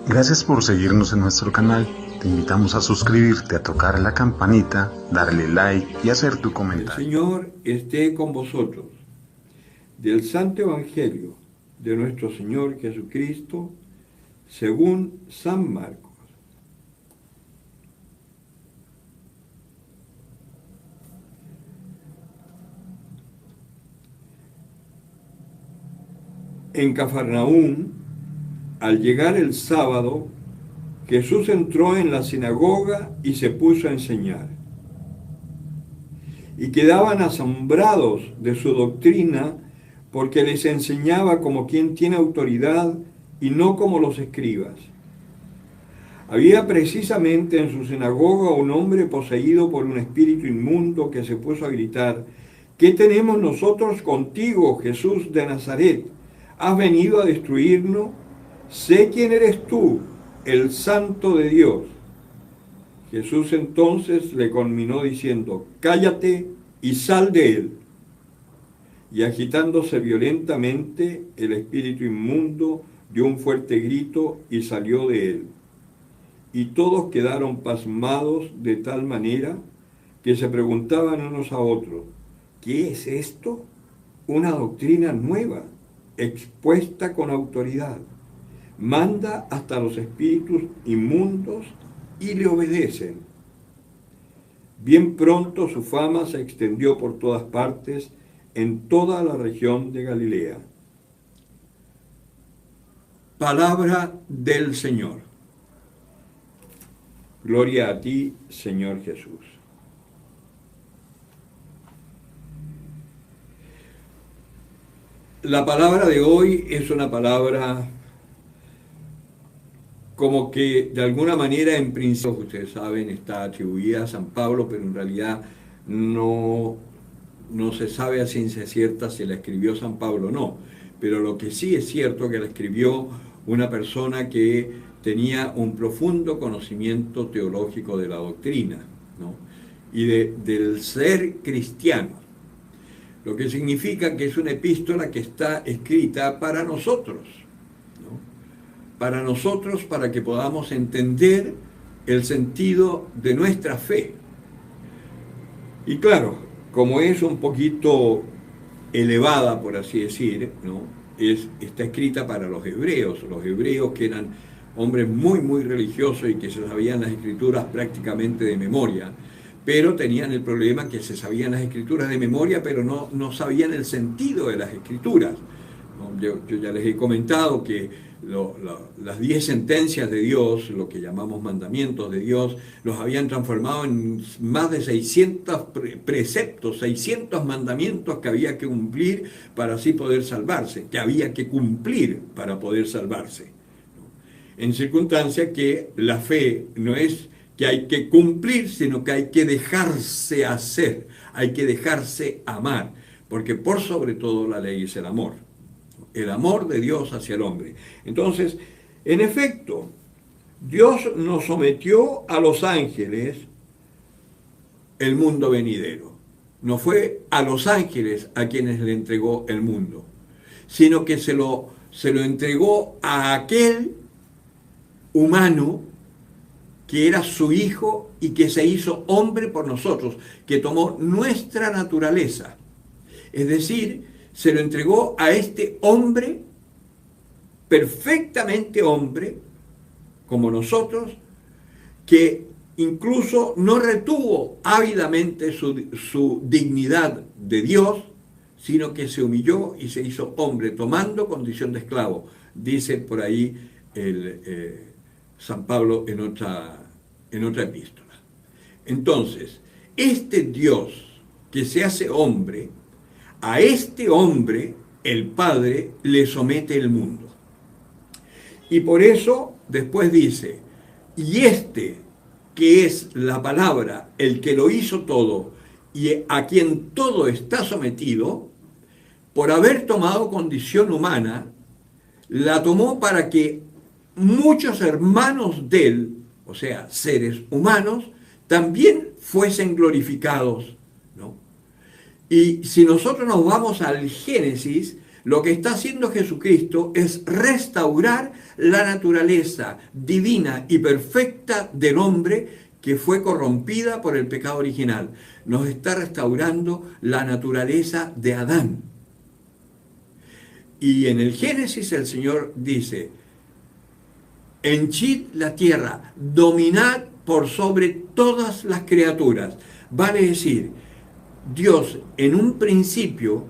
Gracias por seguirnos en nuestro canal. Te invitamos a suscribirte, a tocar la campanita, darle like y hacer tu comentario. El Señor esté con vosotros. Del Santo Evangelio de nuestro Señor Jesucristo, según San Marcos. En Cafarnaúm, al llegar el sábado, Jesús entró en la sinagoga y se puso a enseñar. Y quedaban asombrados de su doctrina, porque les enseñaba como quien tiene autoridad y no como los escribas. Había precisamente en su sinagoga un hombre poseído por un espíritu inmundo que se puso a gritar: ¿qué tenemos nosotros contigo, Jesús de Nazaret? ¿Has venido a destruirnos? Sé quién eres tú, el Santo de Dios. Jesús entonces le conminó diciendo: cállate y sal de él. Y agitándose violentamente, el espíritu inmundo dio un fuerte grito y salió de él. Y todos quedaron pasmados de tal manera que se preguntaban unos a otros: ¿qué es esto? Una doctrina nueva, expuesta con autoridad. Manda hasta los espíritus inmundos y le obedecen. Bien pronto su fama se extendió por todas partes, en toda la región de Galilea. Palabra del Señor. Gloria a ti, Señor Jesús. La palabra de hoy es una palabra como que de alguna manera en principio, ustedes saben, está atribuida a San Pablo, pero en realidad no se sabe a ciencia cierta si la escribió San Pablo o no. Pero lo que sí es cierto que la escribió una persona que tenía un profundo conocimiento teológico de la doctrina, ¿no? Y del ser cristiano. Lo que significa que es una epístola que está escrita para nosotros, ¿no? Para nosotros, para que podamos entender el sentido de nuestra fe. Y claro, como es un poquito elevada, por así decir, ¿no? Está escrita para los hebreos que eran hombres muy, muy religiosos y que se sabían las escrituras prácticamente de memoria, pero tenían el problema que se sabían las escrituras de memoria, pero no sabían el sentido de las escrituras, ¿no? Yo ya les he comentado que las 10 sentencias de Dios, lo que llamamos mandamientos de Dios, los habían transformado en más de 600 preceptos, 600 mandamientos que había que cumplir para así poder salvarse, que había que cumplir para poder salvarse. En circunstancia que la fe no es que hay que cumplir, sino que hay que dejarse hacer, hay que dejarse amar, porque por sobre todo la ley es el amor de Dios hacia el hombre. Entonces, en efecto, Dios nos sometió a los ángeles el mundo venidero. No fue a los ángeles a quienes le entregó el mundo, sino que se lo entregó a aquel humano que era su hijo y que se hizo hombre por nosotros, que tomó nuestra naturaleza. Es decir, se lo entregó a este hombre, perfectamente hombre, como nosotros, que incluso no retuvo ávidamente su dignidad de Dios, sino que se humilló y se hizo hombre, tomando condición de esclavo, dice por ahí San Pablo en otra epístola. Entonces, este Dios que se hace hombre, a este hombre el Padre le somete el mundo. Y por eso después dice: y este que es la palabra, el que lo hizo todo y a quien todo está sometido, por haber tomado condición humana, la tomó para que muchos hermanos de él, o sea, seres humanos, también fuesen glorificados, ¿no? Y si nosotros nos vamos al Génesis, Lo que está haciendo Jesucristo es restaurar la naturaleza divina y perfecta del hombre que fue corrompida por el pecado original. Nos está restaurando la naturaleza de Adán. Y en el Génesis el Señor dice, henchid la tierra, dominad por sobre todas las criaturas. Vale decir, Dios en un principio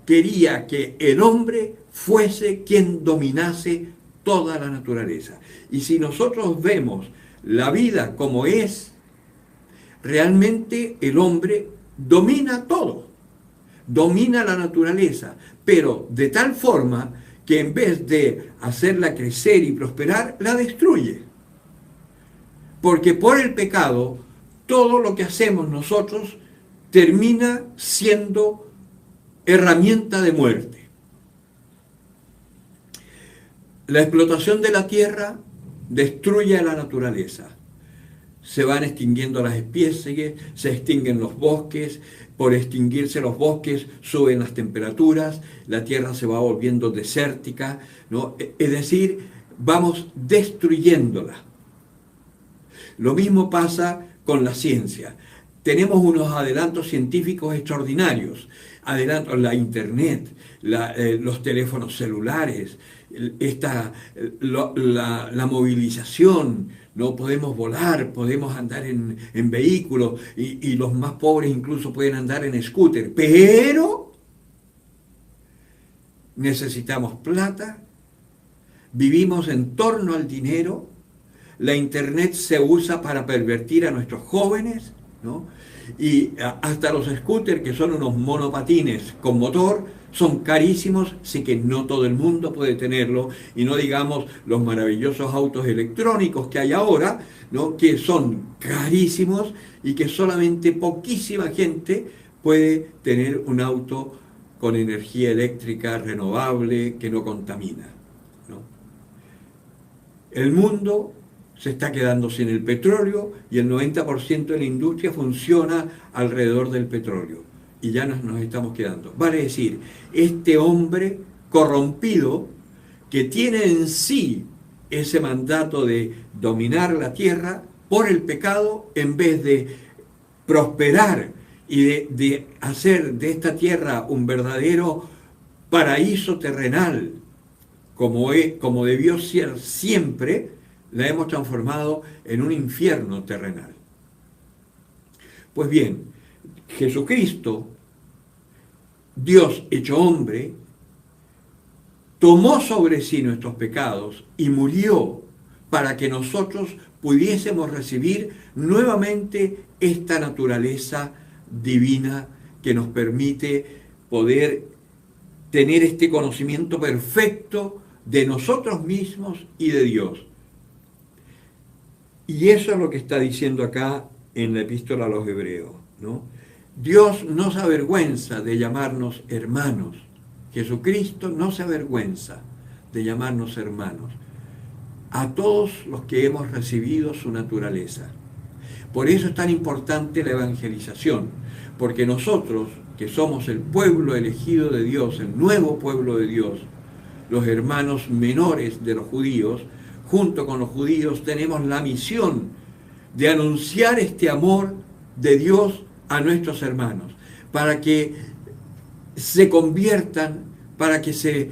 quería que el hombre fuese quien dominase toda la naturaleza. Y si nosotros vemos la vida como es, realmente el hombre domina todo, domina la naturaleza, pero de tal forma que en vez de hacerla crecer y prosperar, la destruye. Porque por el pecado, todo lo que hacemos nosotros termina siendo herramienta de muerte. La explotación de la tierra destruye a la naturaleza. Se van extinguiendo las especies, se extinguen los bosques, por extinguirse los bosques suben las temperaturas, la tierra se va volviendo desértica, ¿no? Es decir, vamos destruyéndola. Lo mismo pasa con la ciencia. Tenemos unos adelantos científicos extraordinarios, adelantos, la internet, los teléfonos celulares, la movilización, no podemos volar, podemos andar en vehículos y los más pobres incluso pueden andar en scooter, pero necesitamos plata, vivimos en torno al dinero, la internet se usa para pervertir a nuestros jóvenes, ¿no? Y hasta los scooters, que son unos monopatines con motor, son carísimos, así que no todo el mundo puede tenerlo, y no digamos los maravillosos autos electrónicos que hay ahora, ¿no? Que son carísimos y que solamente poquísima gente puede tener un auto con energía eléctrica renovable que no contamina, ¿no? El mundo se está quedando sin el petróleo y el 90% de la industria funciona alrededor del petróleo. Y ya nos estamos quedando. Vale decir, este hombre corrompido que tiene en sí ese mandato de dominar la tierra por el pecado, en vez de prosperar y de hacer de esta tierra un verdadero paraíso terrenal, como debió ser siempre, la hemos transformado en un infierno terrenal. Pues bien, Jesucristo, Dios hecho hombre, tomó sobre sí nuestros pecados y murió para que nosotros pudiésemos recibir nuevamente esta naturaleza divina que nos permite poder tener este conocimiento perfecto de nosotros mismos y de Dios. Y eso es lo que está diciendo acá en la epístola a los Hebreos, ¿no? Dios no se avergüenza de llamarnos hermanos. Jesucristo no se avergüenza de llamarnos hermanos a todos los que hemos recibido su naturaleza. Por eso es tan importante la evangelización, porque nosotros, que somos el pueblo elegido de Dios, el nuevo pueblo de Dios, los hermanos menores de los judíos, junto con los judíos tenemos la misión de anunciar este amor de Dios a nuestros hermanos, para que se conviertan, para que se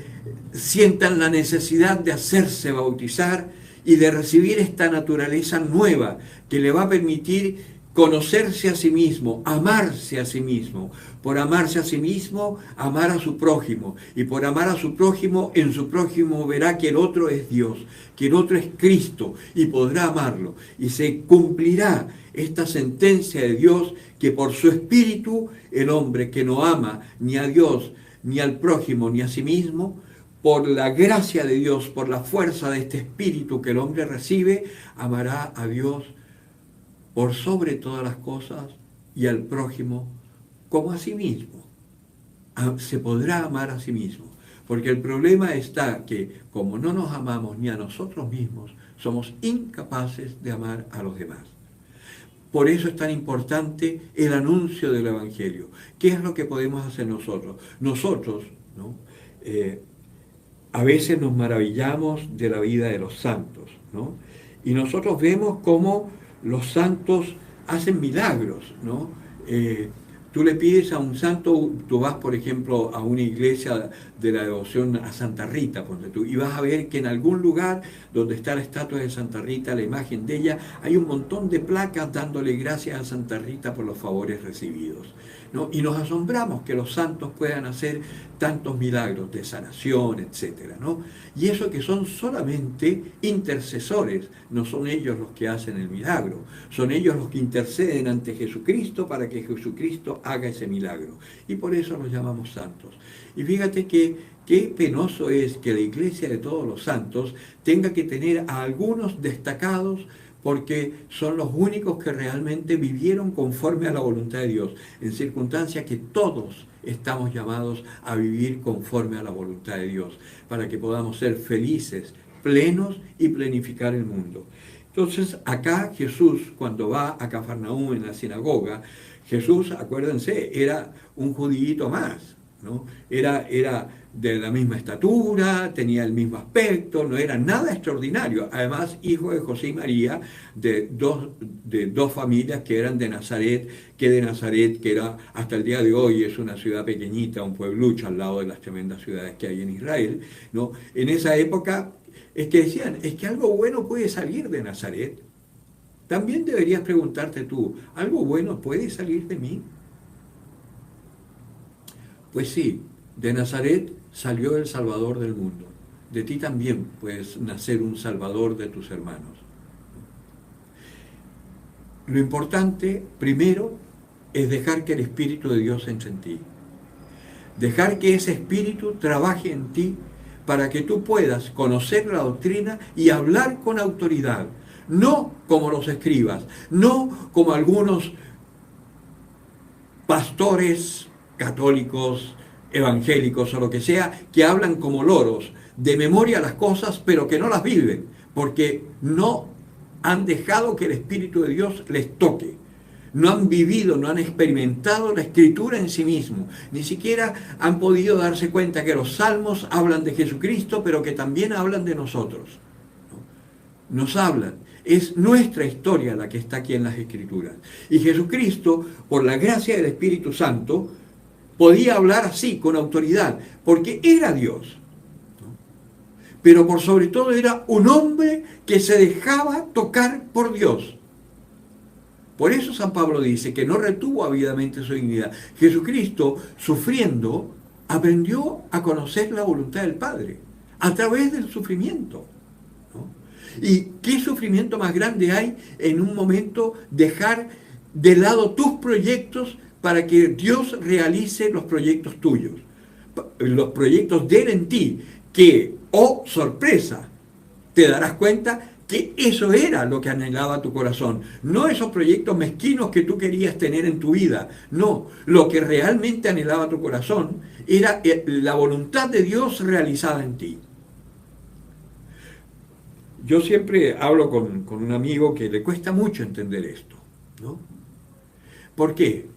sientan la necesidad de hacerse bautizar y de recibir esta naturaleza nueva que le va a permitir conocerse a sí mismo, amarse a sí mismo. Por amarse a sí mismo, amar a su prójimo. Y por amar a su prójimo, en su prójimo verá que el otro es Dios, que el otro es Cristo, y podrá amarlo. Y se cumplirá esta sentencia de Dios, que por su espíritu, el hombre que no ama ni a Dios, ni al prójimo, ni a sí mismo, por la gracia de Dios, por la fuerza de este espíritu que el hombre recibe, amará a Dios por sobre todas las cosas y al prójimo como a sí mismo. Se podrá amar a sí mismo, porque el problema está que como no nos amamos ni a nosotros mismos, somos incapaces de amar a los demás. Por eso es tan importante el anuncio del Evangelio. ¿Qué es lo que podemos hacer nosotros? Nosotros, ¿no? A veces nos maravillamos de la vida de los santos, ¿no? Y nosotros vemos cómo los santos hacen milagros, ¿no? Tú le pides a un santo, tú vas, por ejemplo, a una iglesia de la devoción a Santa Rita, ponte tú, y vas a ver que en algún lugar donde está la estatua de Santa Rita, la imagen de ella, hay un montón de placas dándole gracias a Santa Rita por los favores recibidos, ¿no? Y nos asombramos que los santos puedan hacer tantos milagros de sanación, etcétera, ¿no? Y eso que son solamente intercesores, no son ellos los que hacen el milagro, son ellos los que interceden ante Jesucristo para que Jesucristo haga ese milagro. Y por eso los llamamos santos. Y fíjate que qué penoso es que la iglesia de todos los santos tenga que tener a algunos destacados porque son los únicos que realmente vivieron conforme a la voluntad de Dios, en circunstancias que todos estamos llamados a vivir conforme a la voluntad de Dios, para que podamos ser felices, plenos y plenificar el mundo. Entonces, acá Jesús, cuando va a Cafarnaúm en la sinagoga, Jesús, acuérdense, era un judíito más, ¿no? Era de la misma estatura, tenía el mismo aspecto, no era nada extraordinario. Además, hijo de José y María, de dos familias que eran de Nazaret, que era hasta el día de hoy es una ciudad pequeñita, un pueblucho al lado de las tremendas ciudades que hay en Israel, ¿no? En esa época es que decían, es que algo bueno puede salir de Nazaret. También deberías preguntarte tú, ¿algo bueno puede salir de mí? Pues sí, de Nazaret salió el Salvador del mundo. De ti también puedes nacer un Salvador de tus hermanos. Lo importante, primero, es dejar que el Espíritu de Dios entre en ti. Dejar que ese Espíritu trabaje en ti para que tú puedas conocer la doctrina y hablar con autoridad. No como los escribas, no como algunos pastores católicos, evangélicos o lo que sea, que hablan como loros, de memoria las cosas, pero que no las viven, porque no han dejado que el Espíritu de Dios les toque. No han vivido, no han experimentado la Escritura en sí mismo. Ni siquiera han podido darse cuenta que los salmos hablan de Jesucristo, pero que también hablan de nosotros. Nos hablan. Es nuestra historia la que está aquí en las Escrituras. Y Jesucristo, por la gracia del Espíritu Santo, podía hablar así, con autoridad, porque era Dios. Pero por sobre todo era un hombre que se dejaba tocar por Dios. Por eso San Pablo dice que no retuvo ávidamente su dignidad. Jesucristo, sufriendo, aprendió a conocer la voluntad del Padre, a través del sufrimiento, ¿no? ¿Y qué sufrimiento más grande hay en un momento dejar de lado tus proyectos para que Dios realice los proyectos tuyos? Los proyectos de Él en ti, que, oh sorpresa, te darás cuenta que eso era lo que anhelaba tu corazón. No esos proyectos mezquinos que tú querías tener en tu vida. No, lo que realmente anhelaba tu corazón era la voluntad de Dios realizada en ti. Yo siempre hablo con un amigo que le cuesta mucho entender esto, ¿no? ¿Por qué?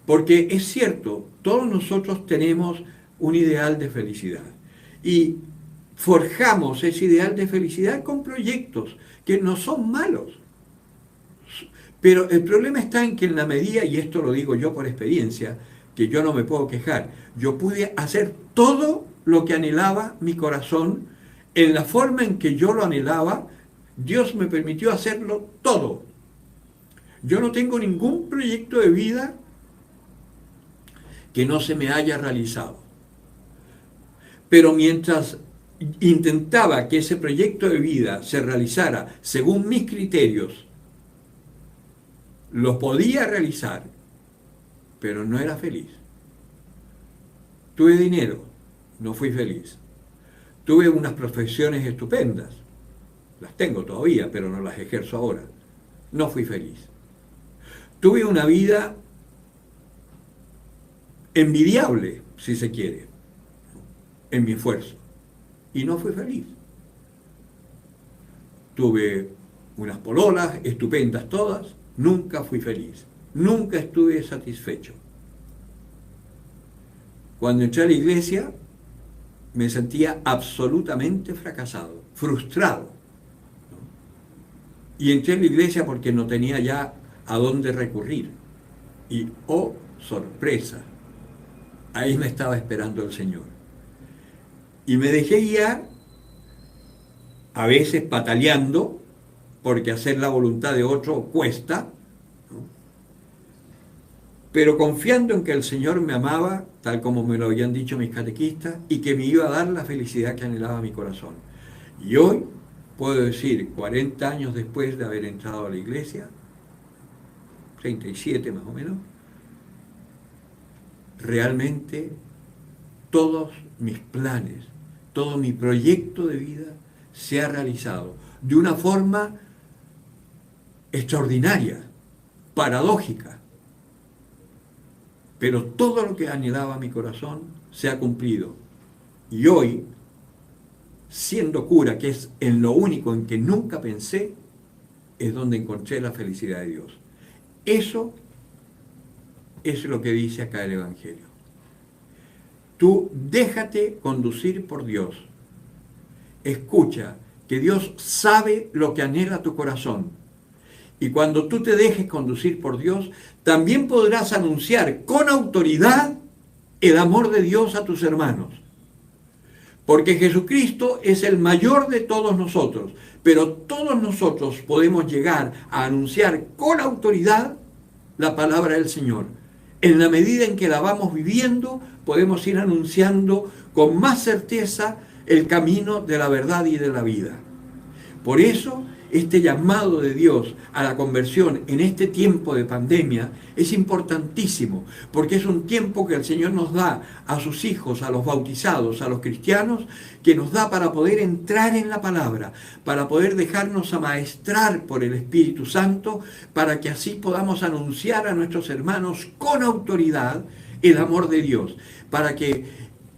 Porque es cierto, todos nosotros tenemos un ideal de felicidad y forjamos ese ideal de felicidad con proyectos que no son malos. Pero el problema está en que en la medida, y esto lo digo yo por experiencia, que yo no me puedo quejar, yo pude hacer todo lo que anhelaba mi corazón en la forma en que yo lo anhelaba. Dios me permitió hacerlo todo. Yo no tengo ningún proyecto de vida que no se me haya realizado. Pero mientras intentaba que ese proyecto de vida se realizara según mis criterios, lo podía realizar, pero no era feliz. Tuve dinero, no fui feliz. Tuve unas profesiones estupendas, las tengo todavía, pero no las ejerzo ahora. No fui feliz. Tuve una vida envidiable, si se quiere, en mi esfuerzo, y no fui feliz. Tuve unas pololas estupendas todas, nunca fui feliz, nunca estuve satisfecho. Cuando entré a la iglesia me sentía absolutamente fracasado, frustrado. Y entré a la iglesia porque no tenía ya a dónde recurrir. Y, oh, sorpresa, ahí me estaba esperando el Señor. Y me dejé guiar, a veces pataleando, porque hacer la voluntad de otro cuesta, ¿no? Pero confiando en que el Señor me amaba, tal como me lo habían dicho mis catequistas, y que me iba a dar la felicidad que anhelaba mi corazón. Y hoy puedo decir, 40 años después de haber entrado a la iglesia, 37 más o menos, realmente todos mis planes, todo mi proyecto de vida se ha realizado de una forma extraordinaria, paradójica. Pero todo lo que anhelaba mi corazón se ha cumplido. Y hoy, siendo cura, que es en lo único en que nunca pensé, es donde encontré la felicidad de Dios. Eso es lo que dice acá el Evangelio. Tú déjate conducir por Dios. Escucha que Dios sabe lo que anhela tu corazón. Y cuando tú te dejes conducir por Dios, también podrás anunciar con autoridad el amor de Dios a tus hermanos. Porque Jesucristo es el mayor de todos nosotros, pero todos nosotros podemos llegar a anunciar con autoridad la palabra del Señor. En la medida en que la vamos viviendo, podemos ir anunciando con más certeza el camino de la verdad y de la vida. Por eso, este llamado de Dios a la conversión en este tiempo de pandemia es importantísimo, porque es un tiempo que el Señor nos da a sus hijos, a los bautizados, a los cristianos, que nos da para poder entrar en la palabra, para poder dejarnos amaestrar por el Espíritu Santo, para que así podamos anunciar a nuestros hermanos con autoridad el amor de Dios, para que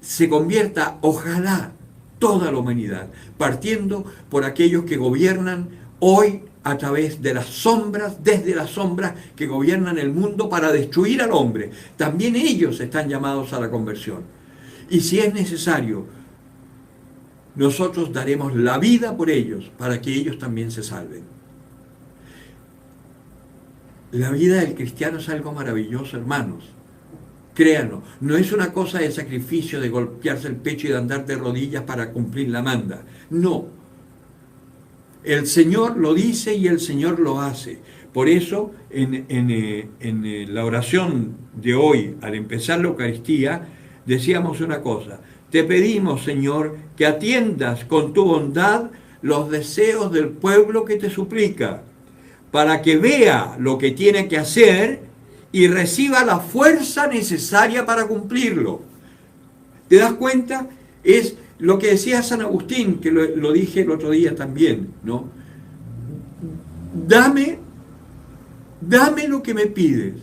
se convierta, ojalá, toda la humanidad, partiendo por aquellos que gobiernan hoy a través de las sombras, desde las sombras que gobiernan el mundo para destruir al hombre. También ellos están llamados a la conversión. Y si es necesario, nosotros daremos la vida por ellos para que ellos también se salven. La vida del cristiano es algo maravilloso, hermanos. Créanlo, no es una cosa de sacrificio, de golpearse el pecho y de andar de rodillas para cumplir la manda. No. El Señor lo dice y el Señor lo hace. Por eso, en la oración de hoy, al empezar la Eucaristía, decíamos una cosa. Te pedimos, Señor, que atiendas con tu bondad los deseos del pueblo que te suplica, para que vea lo que tiene que hacer y reciba la fuerza necesaria para cumplirlo. ¿Te das cuenta? Es lo que decía San Agustín, que lo dije el otro día también, ¿no? Dame lo que me pides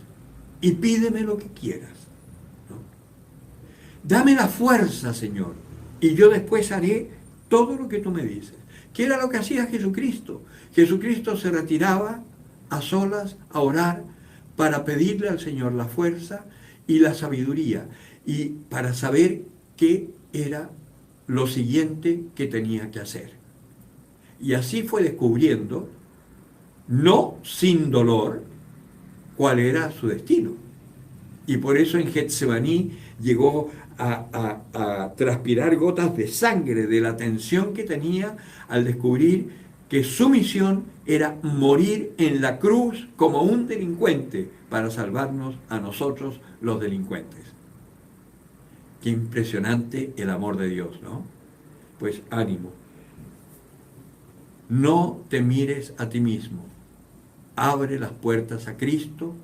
y pídeme lo que quieras, ¿no? Dame la fuerza, Señor, y yo después haré todo lo que tú me dices. ¿Qué era lo que hacía Jesucristo? Jesucristo se retiraba a solas a orar, para pedirle al Señor la fuerza y la sabiduría, y para saber qué era lo siguiente que tenía que hacer. Y así fue descubriendo, no sin dolor, cuál era su destino. Y por eso en Getsemaní llegó a transpirar gotas de sangre de la tensión que tenía al descubrir que su misión era morir en la cruz como un delincuente para salvarnos a nosotros los delincuentes. Qué impresionante el amor de Dios, ¿no? Pues ánimo. No te mires a ti mismo. Abre las puertas a Cristo,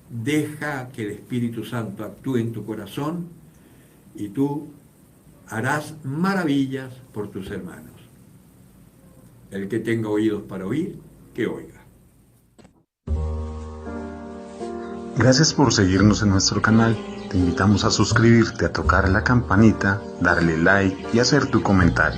deja que el Espíritu Santo actúe en tu corazón y tú harás maravillas por tus hermanos. El que tenga oídos para oír, que oiga. Gracias por seguirnos en nuestro canal. Te invitamos a suscribirte, a tocar la campanita, darle like y hacer tu comentario.